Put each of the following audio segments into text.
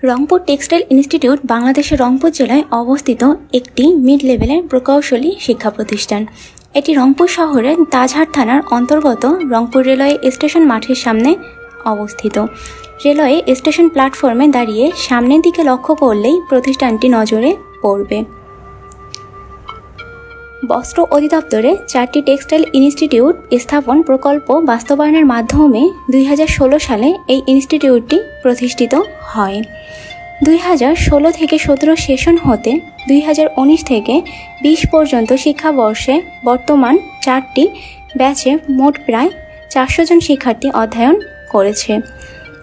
Rangpur textile institute বাংলাদেশের রংপুর জেলায় অবস্থিত একটি মিড লেভেলের প্রকৌশলী শিক্ষা প্রতিষ্ঠান। এটি রংপুর শহরের তাজহাট থানার অন্তর্গত রংপুর রেলওয়ে স্টেশন মাঠের সামনে অবস্থিত। রেলওয়ে স্টেশন প্ল্যাটফর্মে দাঁড়িয়ে সামনের দিকে লক্ষ্য করলেই প্রতিষ্ঠানটি নজরে পড়বে। বস্ত্র অধিদপ্তরে 4টি টেক্সটাইল ইনস্টিটিউট স্থাপন প্রকল্প বাস্তবায়নের মাধ্যমে 2016 সালে এই ইনস্টিটিউটটি প্রতিষ্ঠিত হয়। 2016 থেকে 17 সেশন হতে 2019 থেকে 20 পর্যন্ত শিক্ষাবর্ষে বর্তমান 4টি ব্যাচে মোট প্রায় 400 জন শিক্ষার্থী অধ্যয়ন করেছে।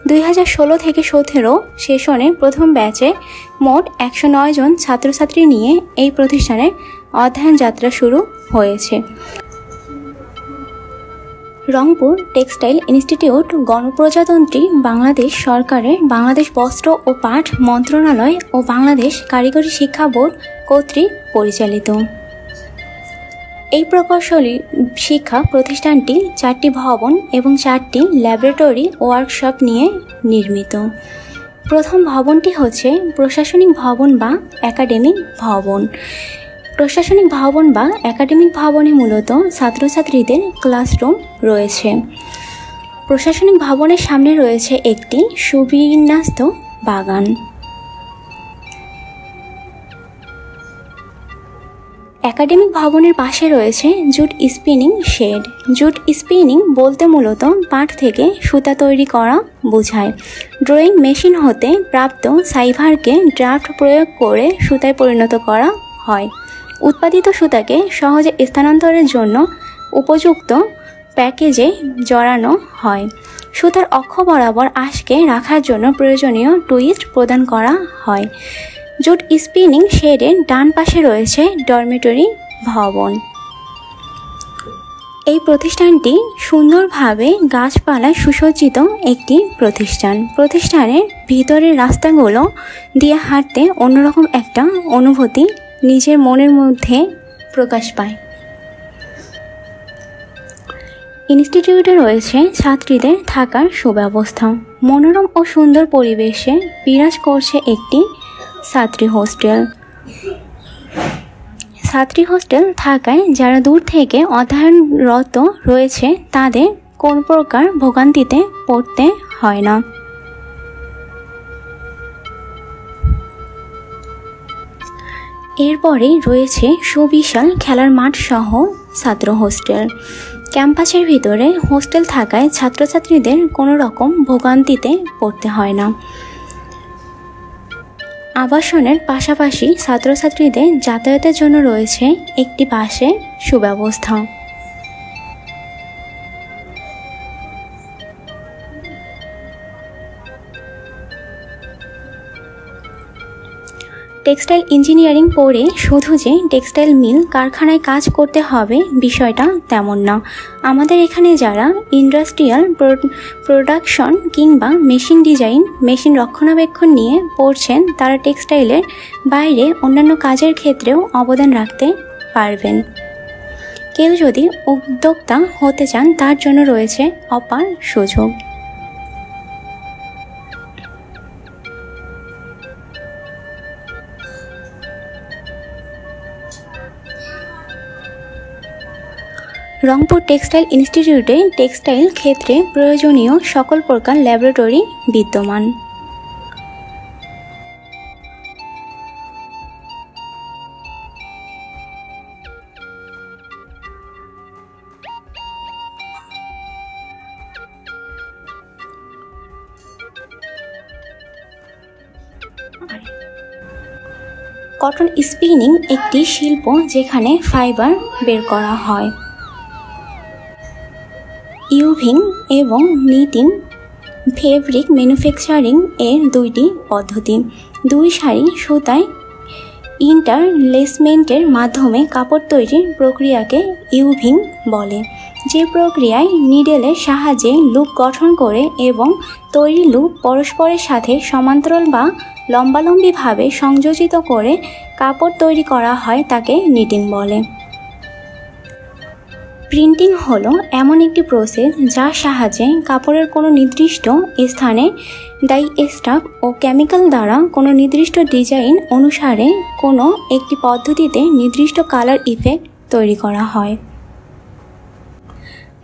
2016 থেকে 17 সেশনে প্রথম ব্যাচে মোট 109 জন ছাত্রছাত্রী নিয়ে এই প্রতিষ্ঠানের অধ্যয়ন যাত্রা শুরু হয়েছে। রংপুর টেক্সটাইল ইনস্টিটিউট গণপ্রজাতন্ত্রী বাংলাদেশ সরকারের বাংলাদেশ বস্ত্র ও পাট মন্ত্রণালয় ও বাংলাদেশ কারিগরি শিক্ষা বোর্ড কর্তৃক পরিচালিত। এই প্রকৌশলী শিক্ষা প্রতিষ্ঠানটি 4টি ভবন এবং 4টি ল্যাবরেটরি ওয়ার্কশপ নিয়ে নির্মিত। প্রথম ভবনটি হচ্ছে প্রশাসনিক ভবন বা একাডেমিক ভবন। প্রশাসনিক ভবন বা একাডেমিক ভবনে মূলত ছাত্রছাত্রীদের ক্লাসরুম রয়েছে। প্রশাসনিক ভবনের সামনে রয়েছে একটি সুবিন্যস্ত বাগান। একাডেমিক ভবনের পাশে রয়েছে jute spinning shed. Jute spinning বলতে মূলত পাট থেকে সুতা তৈরি করা বোঝায়। ড্রয়িং মেশিন হতে প্রাপ্ত সাইভারকে ড্রাফট প্রয়োগ করে সুতায় পরিণত করা হয়। উৎপাদিত সুতাকে সহজে স্থানান্তরের জন্য উপযুক্ত প্যাকেজে জড়ানো হয়। সুতার অক্ষ বরাবর আঁশকে রাখার জন্য প্রয়োজনীয় টুইস্ট প্রদান করা হয়। জুট স্পিনিং শেডের ডান পাশে রয়েছে ডরমিটরি ভবন। এই প্রতিষ্ঠানটি সুন্দরভাবে গাছপালায় সুসজ্জিত একটি প্রতিষ্ঠান। প্রতিষ্ঠানের ভিতরের রাস্তাগুলো দিয়ে হাঁটতে অন্যরকম একটা অনুভূতি নিজের মনের মধ্যে প্রকাশ পায়। ইনস্টিটিউটে রয়েছে ছাত্রীদের থাকার সুব্যবস্থা। মনোরম ও সুন্দর পরিবেশে বিরাজ করছে একটি ছাত্রী হোস্টেল। ছাত্রী হোস্টেল থাকায় যারা দূর থেকে অধ্যয়নরত রয়েছে তাদের কোনো প্রকার ভোগান্তিতে পড়তে হয় না। এরপরেই রয়েছে সুবিশাল খেলার মাঠ সহ ছাত্র হোস্টেল। ক্যাম্পাসের ভিতরে হোস্টেল থাকায় ছাত্রছাত্রীদের কোনো রকম ভোগান্তিতে পড়তে হয় না। আবাসনের পাশাপাশি ছাত্রছাত্রীদের যাতায়াতের জন্য রয়েছে একটি বাসের সুব্যবস্থা। টেক্সটাইল ইঞ্জিনিয়ারিং পড়ে শুধু যে টেক্সটাইল মিল কারখানায় কাজ করতে হবে বিষয়টা তেমন না। আমাদের এখানে যারা ইন্ডাস্ট্রিয়াল প্রোডাকশন কিংবা মেশিন ডিজাইন, মেশিন রক্ষণাবেক্ষণ নিয়ে পড়ছেন তারা টেক্সটাইলের বাইরে অন্যান্য কাজের ক্ষেত্রেও অবদান রাখতে পারবেন। কেউ যদি উদ্যোক্তা হতে চান তার জন্য রয়েছে অপার সুযোগ। রংপুর টেক্সটাইল ইনস্টিটিউটে টেক্সটাইল ক্ষেত্রে প্রয়োজনীয় সকল প্রকার ল্যাবরেটরি বিদ্যমান। কটন স্পিনিং একটি শিল্প যেখানে ফাইবার বের করা হয়। ইউভিং এবং নিটিং ফেব্রিক ম্যানুফ্যাকচারিং এর দুইটি পদ্ধতি। দুই সারি সুতায় ইন্টারলেসমেন্টের মাধ্যমে কাপড় তৈরির প্রক্রিয়াকে ইউভিং বলে, যে প্রক্রিয়ায় নিডেলের সাহায্যে লুপ গঠন করে এবং তৈরি লুপ পরস্পরের সাথে সমান্তরাল বা লম্বালম্বিভাবে সংযোজিত করে কাপড় তৈরি করা হয় তাকে নিটিং বলে। প্রিন্টিং হলো এমন একটি প্রসেস যার সাহায্যে কাপড়ের কোনো নির্দিষ্ট স্থানে ডাই স্টাফ ও কেমিক্যাল দ্বারা কোনো নির্দিষ্ট ডিজাইন অনুসারে কোনো একটি পদ্ধতিতে নির্দিষ্ট কালার ইফেক্ট তৈরি করা হয়।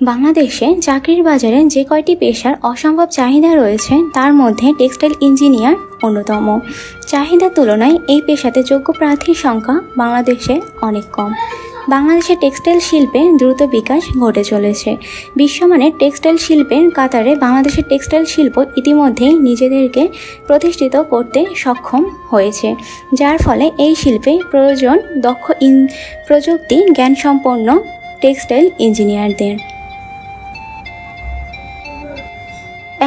বাংলাদেশে চাকরির বাজারে যে কয়টি পেশার অসম্ভব চাহিদা রয়েছে তার মধ্যে টেক্সটাইল ইঞ্জিনিয়ার অন্যতম। চাহিদার তুলনায় এই পেশাতে যোগ্য প্রার্থীর সংখ্যা বাংলাদেশে অনেক কম। বাংলাদেশে টেক্সটাইল শিল্পে দ্রুত বিকাশ ঘটে চলেছে। বিশ্বমানের টেক্সটাইল শিল্পের কাতারে বাংলাদেশের টেক্সটাইল শিল্প ইতিমধ্যেই নিজেদেরকে প্রতিষ্ঠিত করতে সক্ষম হয়েছে, যার ফলে এই শিল্পে প্রয়োজন দক্ষ প্রযুক্তি জ্ঞানসম্পন্ন টেক্সটাইল ইঞ্জিনিয়ারদের।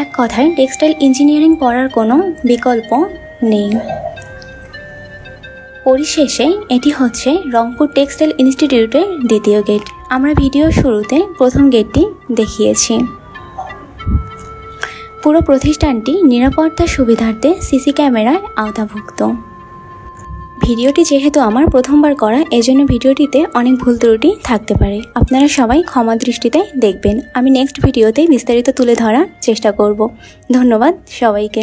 এক কথায় টেক্সটাইল ইঞ্জিনিয়ারিং পড়ার কোনো বিকল্প নেই। পরিশেষে এটি হচ্ছে রংপুর টেক্সটাইল ইনস্টিটিউটের দ্বিতীয় গেট। আমরা ভিডিও শুরুতে প্রথম গেটটি দেখিয়েছি। পুরো প্রতিষ্ঠানটি নিরাপত্তার সুবিধার্থে সিসি ক্যামেরায় আওতাভুক্ত। ভিডিওটি যেহেতু আমার প্রথমবার করা, এজন্য ভিডিওটিতে অনেক ভুল ত্রুটি থাকতে পারে। আপনারা সবাই ক্ষমা দৃষ্টিতে দেখবেন। আমি নেক্সট ভিডিওতে বিস্তারিত তুলে ধরার চেষ্টা করব। ধন্যবাদ সবাইকে।